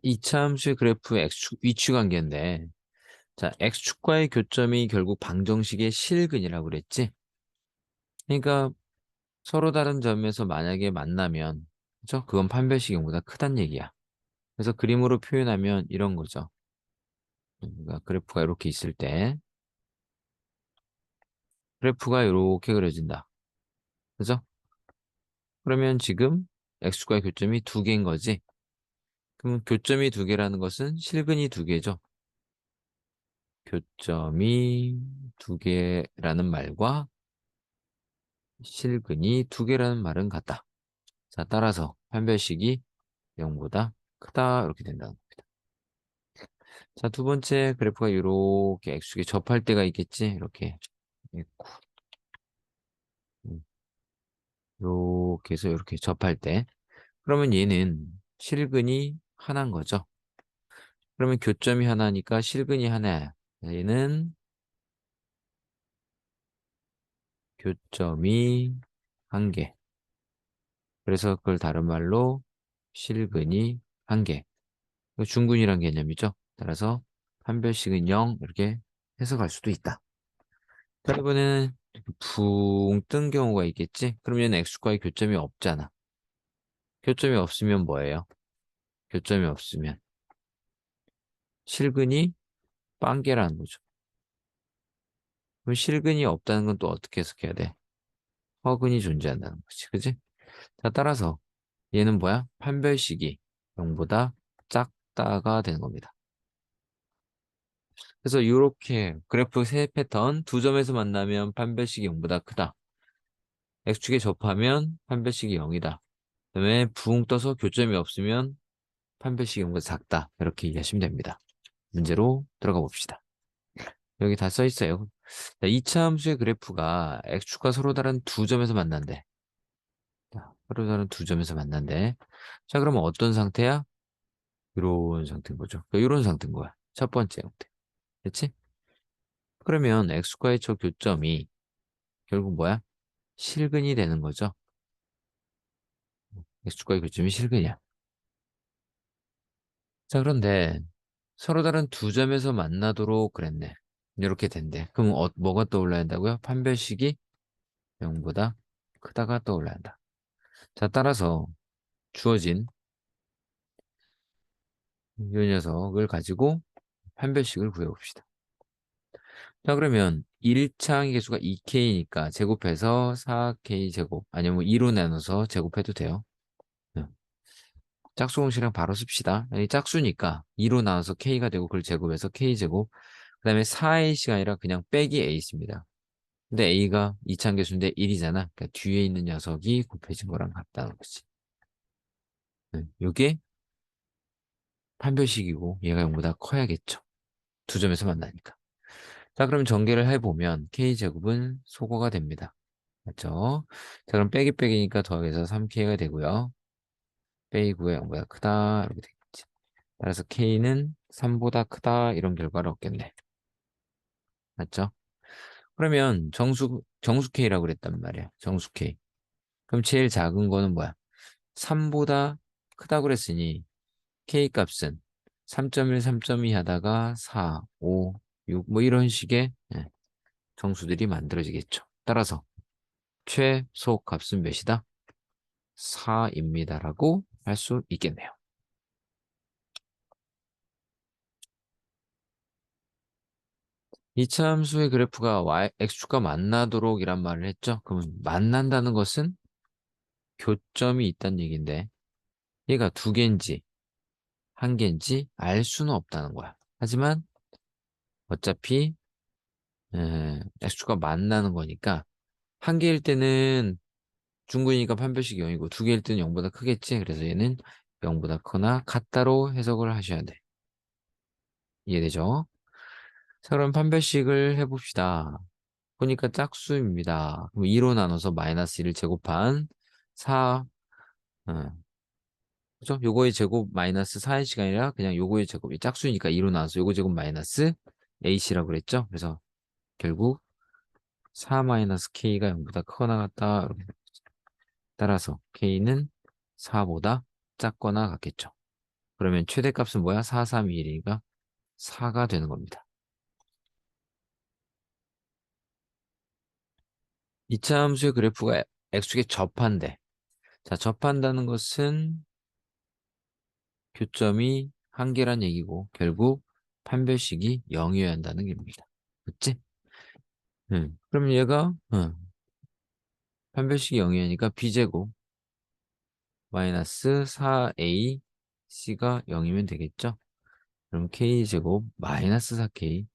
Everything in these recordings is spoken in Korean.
이차함수의 그래프의 x축, 위치 관계인데, 자, x축과의 교점이 결국 방정식의 실근이라고 그랬지? 그러니까 서로 다른 점에서 만약에 만나면, 그죠? 그건 판별식이 0보다 크단 얘기야. 그래서 그림으로 표현하면 이런 거죠. 그러니까 그래프가 이렇게 있을 때, 그래프가 이렇게 그려진다. 그죠? 그러면 지금 x축과의 교점이 두 개인 거지? 그럼 교점이 두 개라는 것은 실근이 두 개죠? 교점이 두 개라는 말과 실근이 두 개라는 말은 같다. 자, 따라서 판별식이 0보다 크다 이렇게 된다는 겁니다. 자, 두 번째 그래프가 이렇게 x축에 접할 때가 있겠지? 이렇게 있고 이렇게 해서 이렇게 접할 때 그러면 얘는 실근이 하나인 거죠. 그러면 교점이 하나니까 실근이 하나야. 얘는 교점이 한 개. 그래서 그걸 다른 말로 실근이 한 개. 중근이란 개념이죠. 따라서 판별식은 0 이렇게 해석할 수도 있다. 자, 이번에는 붕 뜬 경우가 있겠지? 그럼 얘는 x축과의 교점이 없잖아. 교점이 없으면 뭐예요? 교점이 없으면 실근이 빵개라는 거죠. 그럼 실근이 없다는 건 또 어떻게 해석해야 돼? 허근이 존재한다는 거지. 그지? 자, 따라서 얘는 뭐야? 판별식이 0보다 작다가 되는 겁니다. 그래서 이렇게 그래프 세 패턴 두 점에서 만나면 판별식이 0보다 크다. x축에 접하면 판별식이 0이다. 그다음에 붕 떠서 교점이 없으면 판별식이 0보다 작다. 이렇게 이해하시면 됩니다. 문제로 들어가 봅시다. 여기 다 써 있어요. 자, 2차 함수의 그래프가 x축과 서로 다른 두 점에서 만난대. 자, 서로 다른 두 점에서 만난대. 자, 그러면 어떤 상태야? 이런 상태인 거죠. 이런 상태인 거야. 첫 번째 형태. 그렇지? 그러면 x과의 저 교점이 결국 뭐야? 실근이 되는 거죠. x축과의 교점이 실근이야. 자, 그런데 서로 다른 두 점에서 만나도록 그랬네. 이렇게 된대. 그럼 뭐가 떠올라야 한다고요? 판별식이 0보다 크다가 떠올라야 한다. 자, 따라서 주어진 이 녀석을 가지고 판별식을 구해봅시다. 자, 그러면 1차항의 개수가 2K니까 제곱해서 4K 제곱, 아니면 뭐 2로 나눠서 제곱해도 돼요. 네. 짝수 공식이랑 바로 씁시다. 이 짝수니까 2로 나눠서 K가 되고 그걸 제곱해서 K제곱, 그 다음에 4A씨가 아니라 그냥 빼기 A씨입니다. 근데 A가 2차항 개수인데 1이잖아. 그러니까 뒤에 있는 녀석이 곱해진 거랑 같다는 거지. 네. 요게 판별식이고 얘가 0보다 커야겠죠. 두 점에서 만나니까. 자, 그럼 전개를 해보면 K제곱은 소거가 됩니다. 맞죠? 자, 그럼 빼기 빼기니까 더해서 3K가 되고요. 빼기 9가 0보다 크다. 이렇게 되겠지. 따라서 K는 3보다 크다. 이런 결과를 얻겠네. 맞죠? 그러면 정수 K라고 그랬단 말이야. 정수 K. 그럼 제일 작은 거는 뭐야? 3보다 크다고 그랬으니 K 값은 3.1, 3.2 하다가 4, 5, 6 뭐 이런 식의 정수들이 만들어지겠죠. 따라서 최소 값은 몇이다? 4입니다라고 할 수 있겠네요. 이차 함수의 그래프가 x축과 만나도록 이란 말을 했죠. 그러면 만난다는 것은 교점이 있다는 얘기인데 얘가 두 개인지 한 개인지 알 수는 없다는 거야. 하지만 어차피 x축과 만나는 거니까 한 개일 때는 중근이니까 판별식이 0이고 두 개일 때는 0보다 크겠지. 그래서 얘는 0보다 크거나 같다로 해석을 하셔야 돼. 이해되죠? 자, 그럼 판별식을 해봅시다. 보니까 짝수입니다. 그럼 2로 나눠서 마이너스 1을 제곱한 4, 그죠? 요거의 제곱 마이너스 4의 시간이라 그냥 요거의 제곱이 짝수니까 2로 나눠서 요거 제곱 마이너스 AC라고 그랬죠? 그래서 결국 4 마이너스 K가 0보다 크거나 같다. 이렇게. 따라서 K는 4보다 작거나 같겠죠. 그러면 최대값은 뭐야? 4, 3, 2, 1이니까 4가 되는 겁니다. 2차 함수의 그래프가 x축에 접한대. 자, 접한다는 것은 교점이 한 개란 얘기고 결국 판별식이 0이어야 한다는 얘기입니다. 맞지? 그러면 얘가 판별식이 0이니까 하니까 b제곱 마이너스 4ac가 0이면 되겠죠? 그럼 k제곱 마이너스 4k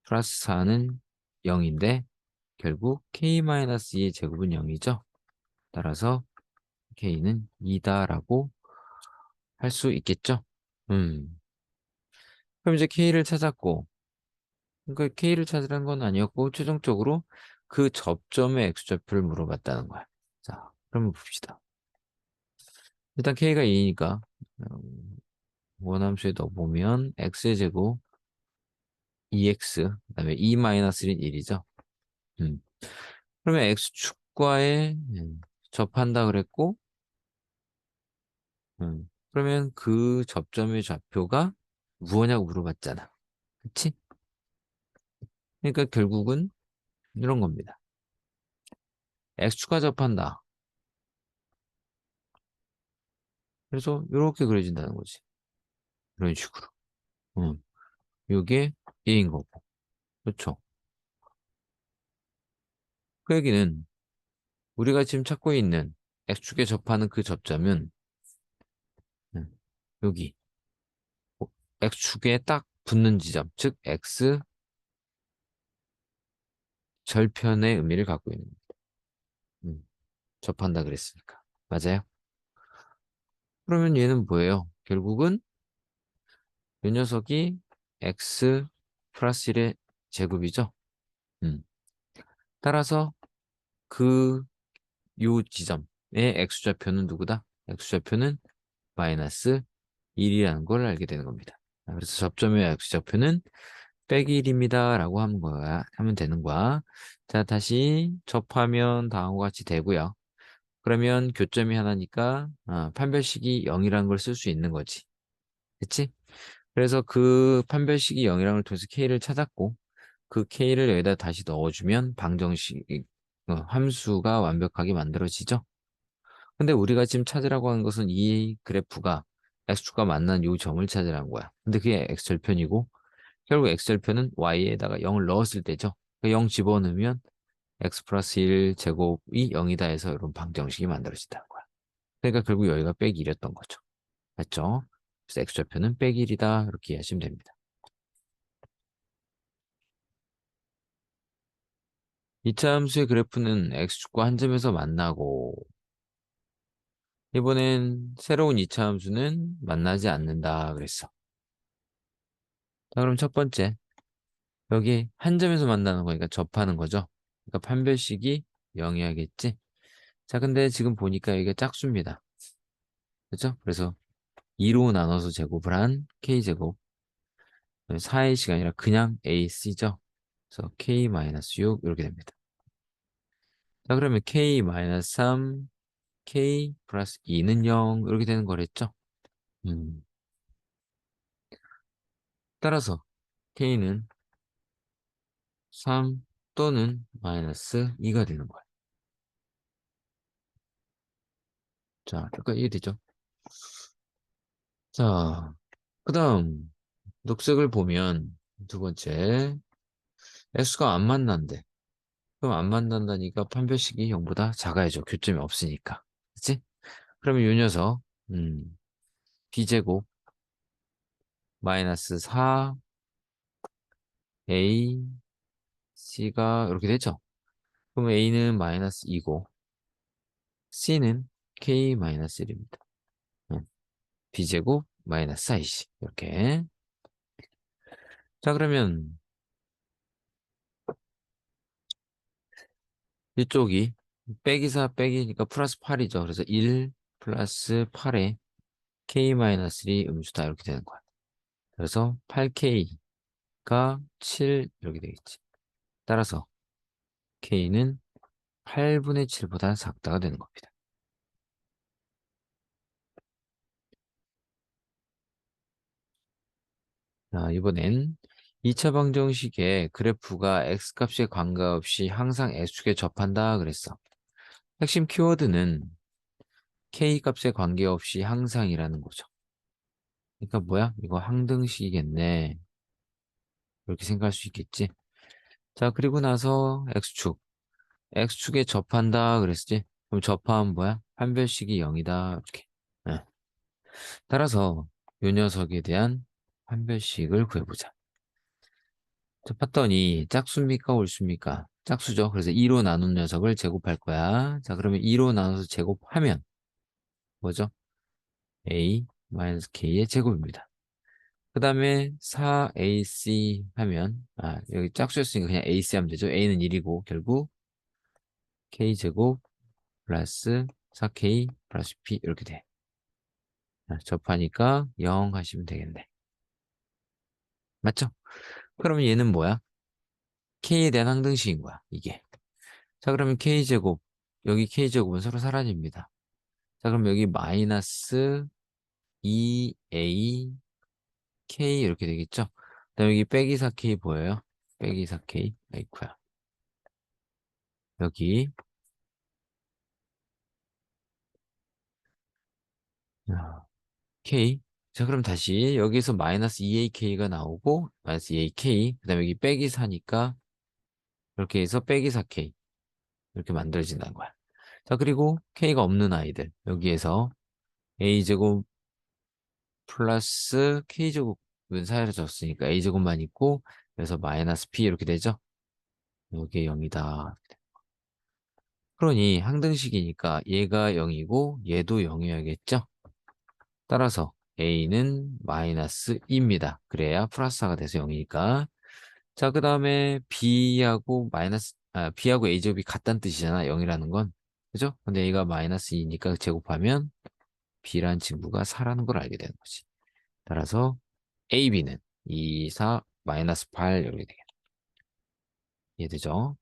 플러스 4는 0인데 결국 k-2의 제곱은 0이죠? 따라서 k는 2다라고 할 수 있겠죠? 음. 그럼 이제 k를 찾았고 그러니까 K를 찾으라는 건 아니었고 최종적으로 그 접점의 X좌표를 물어봤다는 거야. 자, 그러면 봅시다. 일단 K가 2니까 원함수에 넣어보면 X의 제곱 2X 그다음에 2-1은 1이죠. 음. 그러면 X축과에 접한다 그랬고 그러면 그 접점의 좌표가 무엇냐고 물어봤잖아. 그치? 그러니까 결국은 이런 겁니다. X축과 접한다. 그래서 이렇게 그려진다는 거지. 이런 식으로. 음. 요게 A인 거고. 그렇죠. 그 얘기는 우리가 지금 찾고 있는 X축에 접하는 그 접점은 음, 여기 X축에 딱 붙는 지점, 즉 X 절편의 의미를 갖고 있는 겁니다. 접한다 그랬으니까. 맞아요? 그러면 얘는 뭐예요? 결국은 이 녀석이 X 플러스 1의 제곱이죠. 음. 따라서 그 요 지점의 X좌표는 누구다? X좌표는 마이너스 1이라는 걸 알게 되는 겁니다. 그래서 접점의 X좌표는 빼기 1입니다. 라고 하면 되는 거야. 자, 다시 접하면 다음과 같이 되고요. 그러면 교점이 하나니까 판별식이 0이라는 걸 쓸 수 있는 거지. 그치? 그래서 그 판별식이 0이라는 걸 통해서 K를 찾았고 그 K를 여기다 다시 넣어주면 방정식 함수가 완벽하게 만들어지죠. 근데 우리가 지금 찾으라고 하는 것은 이 그래프가 X축과 만난 요 점을 찾으라는 거야. 근데 그게 X절편이고 결국 X절편은 Y에다가 0을 넣었을 때죠. 그 0 집어넣으면 X 플러스 1 제곱이 0이다 해서 이런 방정식이 만들어진다는 거야. 그러니까 결국 여기가 빼기 1이었던 거죠. 맞죠? 그래서 X절편은 빼기 1이다 이렇게 이해하시면 됩니다. 2차 함수의 그래프는 X축과 한 점에서 만나고 이번엔 새로운 2차 함수는 만나지 않는다 그랬어. 자, 그럼 첫 번째 여기 한 점에서 만나는 거니까 접하는 거죠. 그러니까 판별식이 0이야겠지. 자, 근데 지금 보니까 이게 짝수입니다. 그렇죠? 그래서 2로 나눠서 제곱을 한 k제곱 4의 시간이라 그냥 AC죠. 그래서 k-6 이렇게 됩니다. 자, 그러면 k-3, k 플러스 2는 0 이렇게 되는 거랬죠. 음. 따라서 k는 3 또는 마이너스 2가 되는 거예요. 자, 여기까지 이해되죠? 자, 그 다음 녹색을 보면 두 번째 X가 안 만난대. 그럼 안 만난다니까 판별식이 0보다 작아야죠. 교점이 없으니까. 그치? 그러면 이 녀석 B제곱 마이너스 4A C가 이렇게 되죠. 그럼 A는 마이너스 2고 C는 K 마이너스 1입니다. B제곱 마이너스 4AC 이렇게. 자, 그러면 이쪽이 빼기 4 빼기니까 플러스 8이죠. 그래서 1 플러스 8에 K-1이 음수다 이렇게 되는 거야. 그래서 8K가 7 이렇게 되겠지. 따라서 K는 8분의 7보다 작다가 되는 겁니다. 자, 이번엔 2차 방정식의 그래프가 x값에 관계없이 항상 x축에 접한다 그랬어. 핵심 키워드는 k값에 관계없이 항상이라는 거죠. 그러니까 뭐야? 이거 항등식이겠네. 이렇게 생각할 수 있겠지. 자, 그리고 나서 x축. x축에 접한다 그랬지. 그럼 접하면 뭐야? 판별식이 0이다. 이렇게. 네. 따라서 요 녀석에 대한 판별식을 구해보자. 자, 봤더니 짝수입니까? 올수입니까? 짝수죠. 그래서 2로 나눈 녀석을 제곱할 거야. 자, 그러면 2로 나눠서 제곱하면 뭐죠? a-k의 제곱입니다. 그 다음에 4ac 하면 여기 짝수였으니까 그냥 ac 하면 되죠. a는 1이고 결국 k제곱 플러스 4k 플러스 p 이렇게 돼. 자, 접하니까 0 하시면 되겠네. 맞죠? 그러면 얘는 뭐야? k에 대한 항등식인 거야, 이게. 자, 그러면 k제곱, 여기 k제곱은 서로 사라집니다. 자, 그럼 여기 마이너스 2a k 이렇게 되겠죠? 그 다음에 여기 빼기 4k 보여요? 빼기 4k. 아이쿠야. 여기 k. 자, 그럼 다시 여기서 마이너스 2ak가 나오고 마이너스 2ak. 그 다음에 여기 빼기 4니까 이렇게 해서 빼기 4k. 이렇게 만들어진다는 거야. 자, 그리고 k가 없는 아이들. 여기에서 a제곱 플러스 k제곱은 사라졌으니까 a제곱만 있고 그래서 마이너스 p 이렇게 되죠? 이게 0이다. 그러니 항등식이니까 얘가 0이고 얘도 0이어야겠죠? 따라서 a는 마이너스 2입니다. 그래야 플러스가 돼서 0이니까. 자, 그 다음에 b하고 a제곱이 같다는 뜻이잖아. 0이라는 건. 그죠? 근데 얘가 마이너스 2니까 제곱하면 b라는 친구가 4라는 걸 알게 되는 거지. 따라서 AB는 2, 4, 마이너스 8 이렇게 되겠다. 이해되죠?